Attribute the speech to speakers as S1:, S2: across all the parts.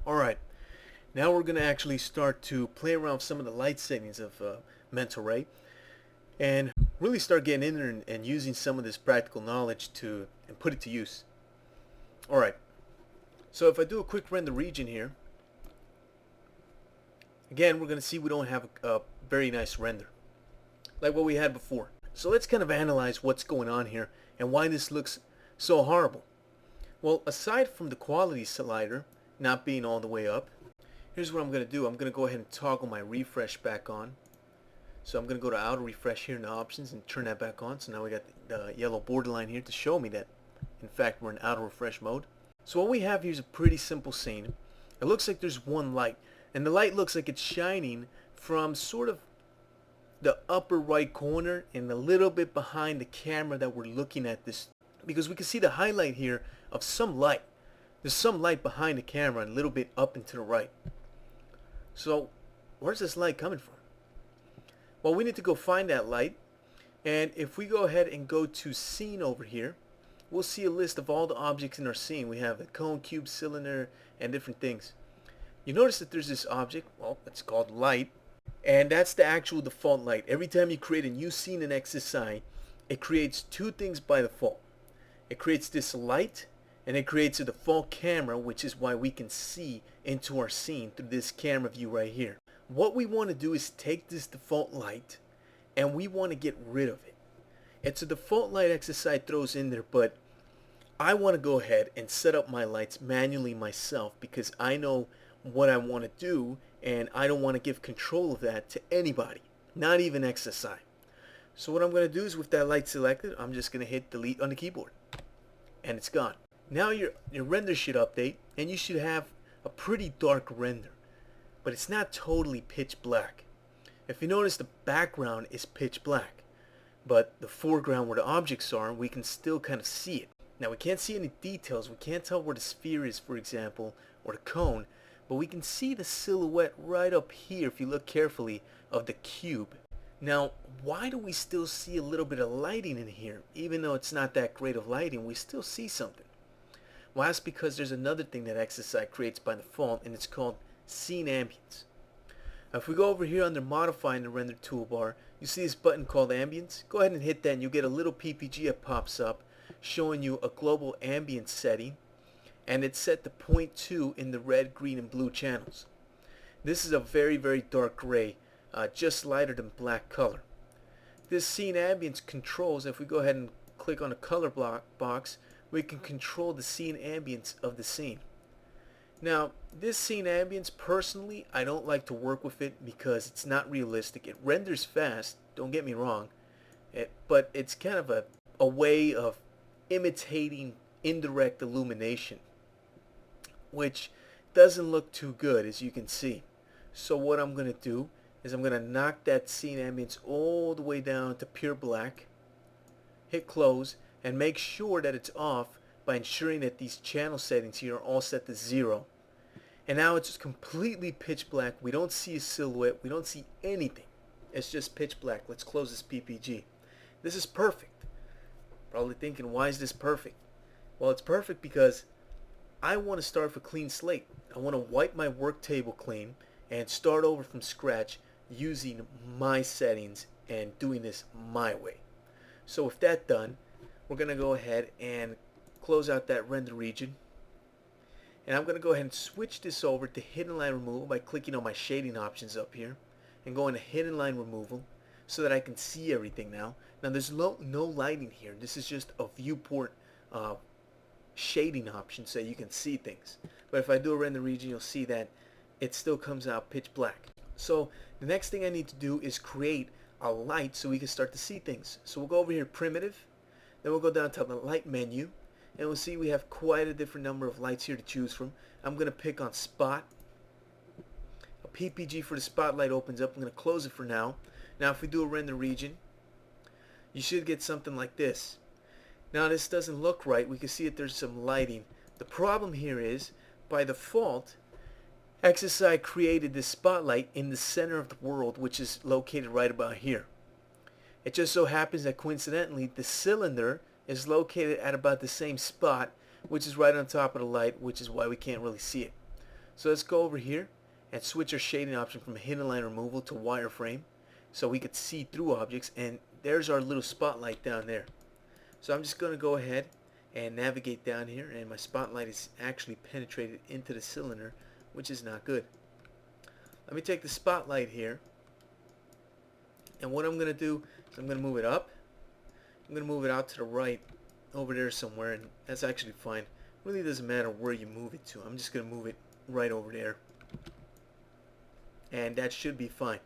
S1: Alright, now we're going to actually start to play around with some of the light settings of Mental Ray and really start getting in there and using some of this practical knowledge to and put it to use. Alright, so if I do a quick render region here, again we're going to see we don't have a very nice render like what we had before. So let's kind of analyze what's going on here and why this looks so horrible. Well, aside from the quality slider not being all the way up, here's what I'm going to do. I'm going to go ahead and toggle my refresh back on. So I'm going to go to auto refresh here in the options and turn that back on. So now we got the yellow borderline here to show me that in fact we're in auto refresh mode. So what we have here is a pretty simple scene. It looks like there's one light, and the light looks like it's shining from sort of the upper right corner and a little bit behind the camera that we're looking at this, because we can see the highlight here of some light. There's some light behind the camera and a little bit up and to the right. So where's this light coming from? Well, we need to go find that light, and if we go ahead and go to scene over here, we'll see a list of all the objects in our scene. We have the cone, cube, cylinder, and different things. You notice that there's this object, well, it's called light, and that's the actual default light. Every time you create a new scene in XSI, it creates two things by default. It creates this light, and it creates a default camera, which is why we can see into our scene through this camera view right here. What we want to do is take this default light and we want to get rid of it. It's a default light XSI throws in there, but I want to go ahead and set up my lights manually myself because I know what I want to do and I don't want to give control of that to anybody, not even XSI. So what I'm going to do is with that light selected, I'm just going to hit delete on the keyboard and it's gone. Now your render should update and you should have a pretty dark render, but it's not totally pitch black. If you notice, the background is pitch black, but the foreground where the objects are, we can still kind of see it. Now we can't see any details. We can't tell where the sphere is, for example, or the cone, but we can see the silhouette right up here if you look carefully of the cube. Now, why do we still see a little bit of lighting in here? Even though it's not that great of lighting, we still see something. Well, that's because there's another thing that XSI creates by default, and it's called scene ambience. Now, if we go over here under modify in the render toolbar, you see this button called ambience. Go ahead and hit that and you'll get a little PPG that pops up showing you a global ambience setting, and it's set to 0.2 in the red, green, and blue channels. This is a very, very dark gray, just lighter than black color. This scene ambience controls, if we go ahead and click on the color block box, we can control the scene ambience of the scene. Now, this scene ambience, personally, I don't like to work with it because it's not realistic. It renders fast, don't get me wrong, but it's kind of a way of imitating indirect illumination, which doesn't look too good, as you can see. So what I'm going to do is I'm going to knock that scene ambience all the way down to pure black, hit close, and make sure that it's off by ensuring that these channel settings here are all set to 0. And now it's just completely pitch black. We don't see a silhouette. We don't see anything. It's just pitch black. Let's close this PPG. This is perfect. Probably thinking, why is this perfect? Well, it's perfect because I want to start with a clean slate. I want to wipe my work table clean and start over from scratch using my settings and doing this my way. So with that done, we're going to go ahead and close out that render region. And I'm going to go ahead and switch this over to hidden line removal by clicking on my shading options up here and going to hidden line removal so that I can see everything now. Now there's no lighting here. This is just a viewport shading option so you can see things. But if I do a render region, you'll see that it still comes out pitch black. So the next thing I need to do is create a light so we can start to see things. So we'll go over here, primitive, then we'll go down to the light menu, and we'll see we have quite a different number of lights here to choose from. I'm going to pick on spot. A PPG for the spotlight opens up. I'm going to close it for now. Now if we do a render region, you should get something like this. Now this doesn't look right. We can see that there's some lighting. The problem here is, by default, XSI created this spotlight in the center of the world, which is located right about here. It just so happens that coincidentally the cylinder is located at about the same spot, which is right on top of the light, which is why we can't really see it. So let's go over here and switch our shading option from hidden line removal to wireframe so we could see through objects, and there's our little spotlight down there. So I'm just going to go ahead and navigate down here, and my spotlight is actually penetrated into the cylinder, which is not good. Let me take the spotlight here, and what I'm going to do is I'm going to move it up. I'm going to move it out to the right over there somewhere, and that's actually fine. It really doesn't matter where you move it to. I'm just going to move it right over there, and that should be fine.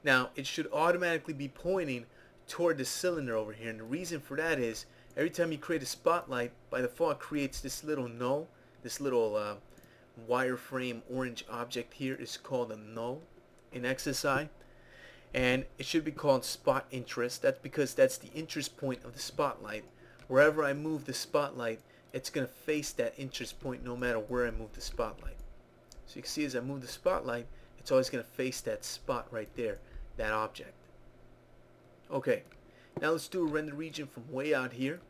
S1: Now it should automatically be pointing toward the cylinder over here, and the reason for that is every time you create a spotlight, by default it creates this little null. This little wireframe orange object here is called a null in XSI, and it should be called spot interest. That's because that's the interest point of the spotlight. Wherever I move the spotlight, it's going to face that interest point no matter where I move the spotlight. So you can see as I move the spotlight, it's always going to face that spot right there, that object. Okay, now let's do a render region from way out here,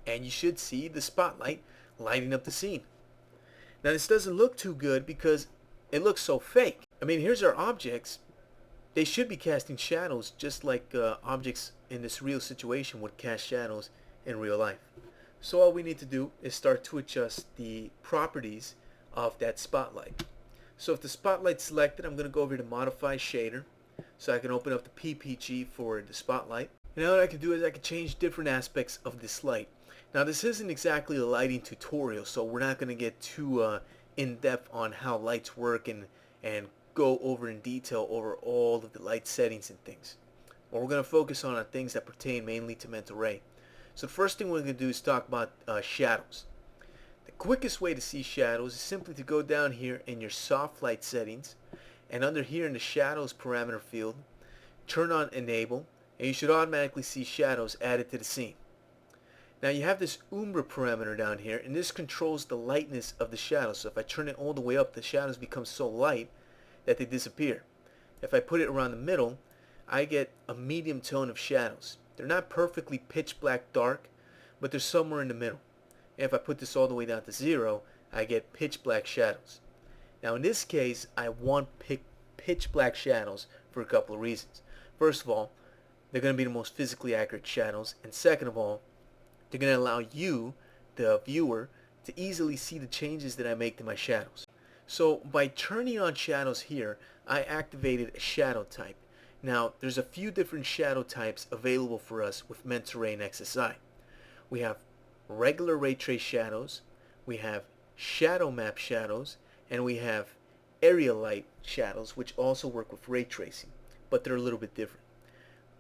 S1: and you should see the spotlight lighting up the scene. Now this doesn't look too good because it looks so fake. I mean, here's our objects. They should be casting shadows just like objects in this real situation would cast shadows in real life. So all we need to do is start to adjust the properties of that spotlight. So if the spotlight's selected, I'm going to go over to Modify Shader so I can open up the PPG for the spotlight. And now what I can do is I can change different aspects of this light. Now this isn't exactly a lighting tutorial, so we're not going to get too in-depth on how lights work and go over in detail over all of the light settings and things. What we're going to focus on are things that pertain mainly to mental ray. So the first thing we're going to do is talk about shadows. The quickest way to see shadows is simply to go down here in your soft light settings, and under here in the shadows parameter field, turn on enable, and you should automatically see shadows added to the scene. Now you have this umbra parameter down here, and this controls the lightness of the shadows. So if I turn it all the way up, the shadows become so light that they disappear. If I put it around the middle, I get a medium tone of shadows. They're not perfectly pitch black dark, but they're somewhere in the middle. And if I put this all the way down to 0, I get pitch black shadows. Now in this case, I want pitch black shadows for a couple of reasons. First of all, they're going to be the most physically accurate shadows, and second of all, they're going to allow you, the viewer, to easily see the changes that I make to my shadows. So by turning on shadows here, I activated a shadow type. Now there's a few different shadow types available for us with Mental Ray and XSI. We have regular ray trace shadows, we have shadow map shadows, and we have area light shadows, which also work with ray tracing, but they're a little bit different.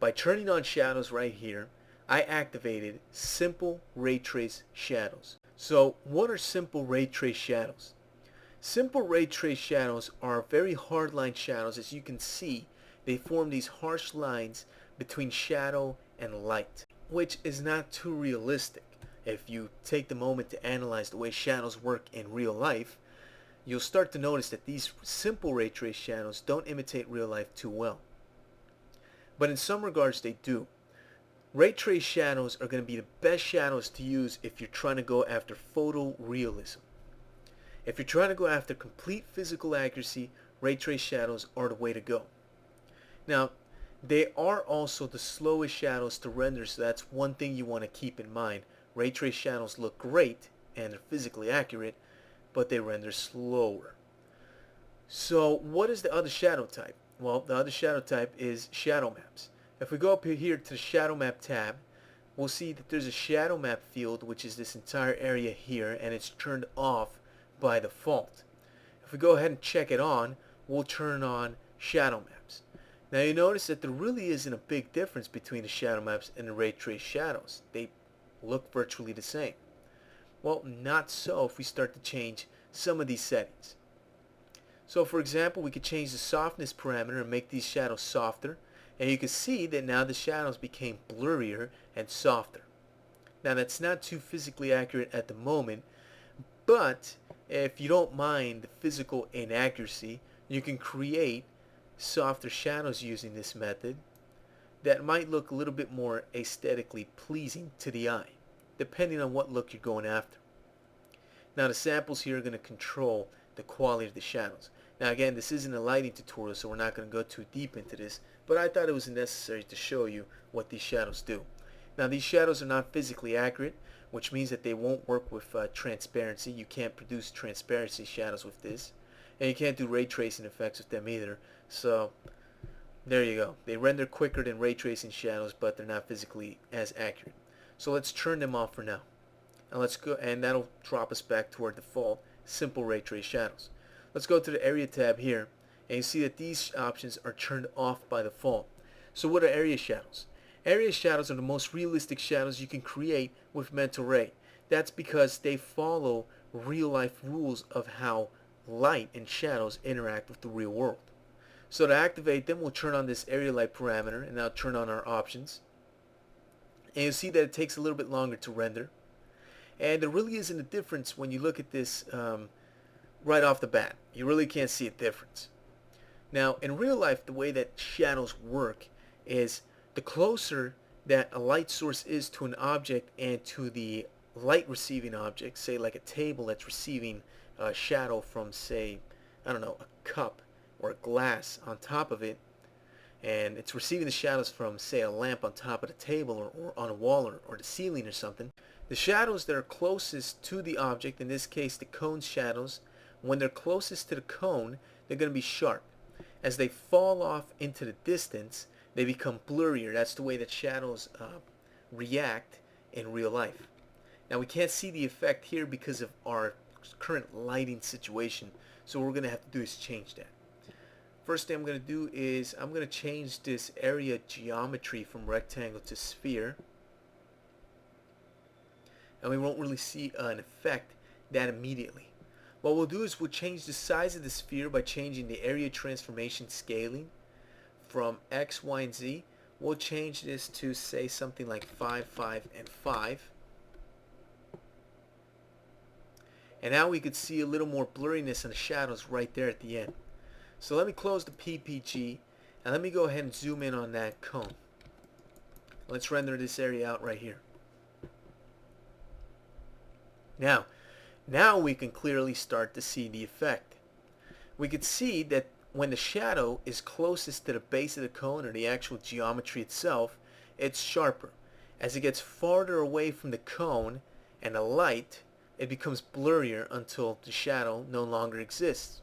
S1: By turning on shadows right here, I activated simple ray trace shadows. So what are simple ray trace shadows? Simple ray trace shadows are very hard line shadows. As you can see, they form these harsh lines between shadow and light, which is not too realistic. If you take the moment to analyze the way shadows work in real life, you'll start to notice that these simple ray trace shadows don't imitate real life too well. But in some regards they do. Ray trace shadows are going to be the best shadows to use if you're trying to go after photorealism. If you're trying to go after complete physical accuracy, ray trace shadows are the way to go. Now, they are also the slowest shadows to render, so that's one thing you want to keep in mind. Ray trace shadows look great and they're physically accurate, but they render slower. So what is the other shadow type? Well, the other shadow type is shadow maps. If we go up here to the shadow map tab, we'll see that there's a shadow map field, which is this entire area here, and it's turned off by default. If we go ahead and check it on, we'll turn on shadow maps. Now you notice that there really isn't a big difference between the shadow maps and the ray trace shadows. They look virtually the same. Well, not so if we start to change some of these settings. So for example, we could change the softness parameter and make these shadows softer, and you can see that now the shadows became blurrier and softer. Now that's not too physically accurate at the moment, but if you don't mind the physical inaccuracy, you can create softer shadows using this method that might look a little bit more aesthetically pleasing to the eye, depending on what look you're going after. Now the samples here are going to control the quality of the shadows. Now again, this isn't a lighting tutorial, so we're not going to go too deep into this, but I thought it was necessary to show you what these shadows do. Now these shadows are not physically accurate, which means that they won't work with transparency. You can't produce transparency shadows with this, and you can't do ray tracing effects with them either. So there you go. They render quicker than ray tracing shadows, but they're not physically as accurate. So let's turn them off for now. And let's go, and that'll drop us back to our default simple ray trace shadows. Let's go to the area tab here, and you see that these options are turned off by default. So what are area shadows? Area shadows are the most realistic shadows you can create with mental ray. That's because they follow real life rules of how light and shadows interact with the real world. So to activate them, we'll turn on this area light parameter, and now turn on our options. And you'll see that it takes a little bit longer to render. And there really isn't a difference when you look at this right off the bat. You really can't see a difference. Now, in real life, the way that shadows work is the closer that a light source is to an object and to the light receiving object, say like a table that's receiving a shadow from, say, I don't know, a cup or a glass on top of it, and it's receiving the shadows from, say, a lamp on top of the table or on a wall or the ceiling or something. The shadows that are closest to the object, in this case the cone's shadows, when they're closest to the cone, they're going to be sharp. As they fall off into the distance, they become blurrier. That's the way that shadows react in real life. Now we can't see the effect here because of our current lighting situation, so what we're going to have to do is change that. First thing I'm going to do is I'm going to change this area geometry from rectangle to sphere, and we won't really see an effect that immediately. What we'll do is we'll change the size of the sphere by changing the area transformation scaling from X, Y, and Z. We'll change this to, say, something like 5, 5, and 5. And now we could see a little more blurriness in the shadows right there at the end. So let me close the PPG, and let me go ahead and zoom in on that cone. Let's render this area out right here. Now we can clearly start to see the effect. We could see that when the shadow is closest to the base of the cone or the actual geometry itself, it's sharper. As it gets farther away from the cone and the light, it becomes blurrier until the shadow no longer exists.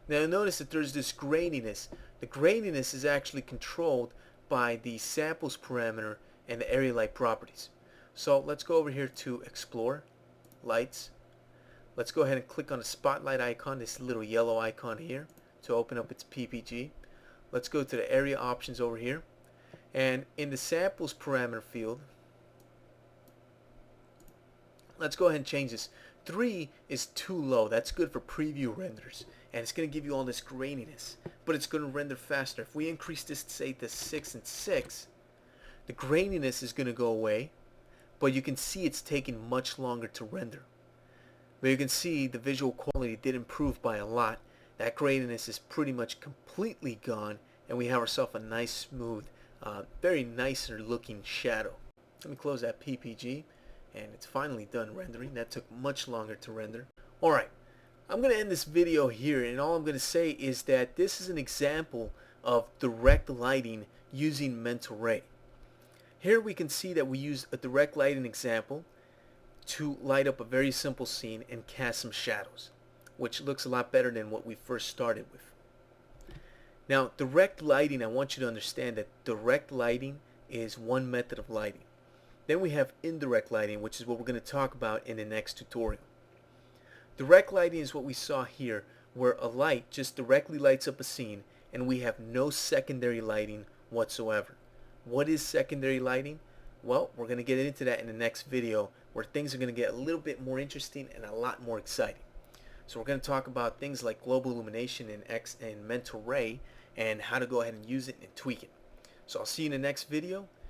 S1: Now notice that there's this graininess. The graininess is actually controlled by the samples parameter and the area light properties. So let's go over here to Explore, Lights. Let's go ahead and click on the spotlight icon, this little yellow icon here, to open up its PPG. Let's go to the area options over here, and in the samples parameter field, let's go ahead and change this. 3 is too low. That's good for preview renders, and it's going to give you all this graininess, but it's going to render faster. If we increase this, say, to 6 and 6, the graininess is going to go away, but you can see it's taking much longer to render. But you can see the visual quality did improve by a lot. That graininess is pretty much completely gone, and we have ourselves a nice, smooth, very nicer looking shadow. Let me close that PPG, and it's finally done rendering. That took much longer to render. Alright, I'm going to end this video here, and all I'm going to say is that this is an example of direct lighting using mental ray. Here we can see that we used a direct lighting example to light up a very simple scene and cast some shadows, which looks a lot better than what we first started with. Now, direct lighting, I want you to understand that direct lighting is one method of lighting. Then we have indirect lighting, which is what we're going to talk about in the next tutorial. Direct lighting is what we saw here, where a light just directly lights up a scene and we have no secondary lighting whatsoever. What is secondary lighting? Well, we're going to get into that in the next video, where things are going to get a little bit more interesting and a lot more exciting. So we're going to talk about things like global illumination and mental ray, and how to go ahead and use it and tweak it. So I'll see you in the next video.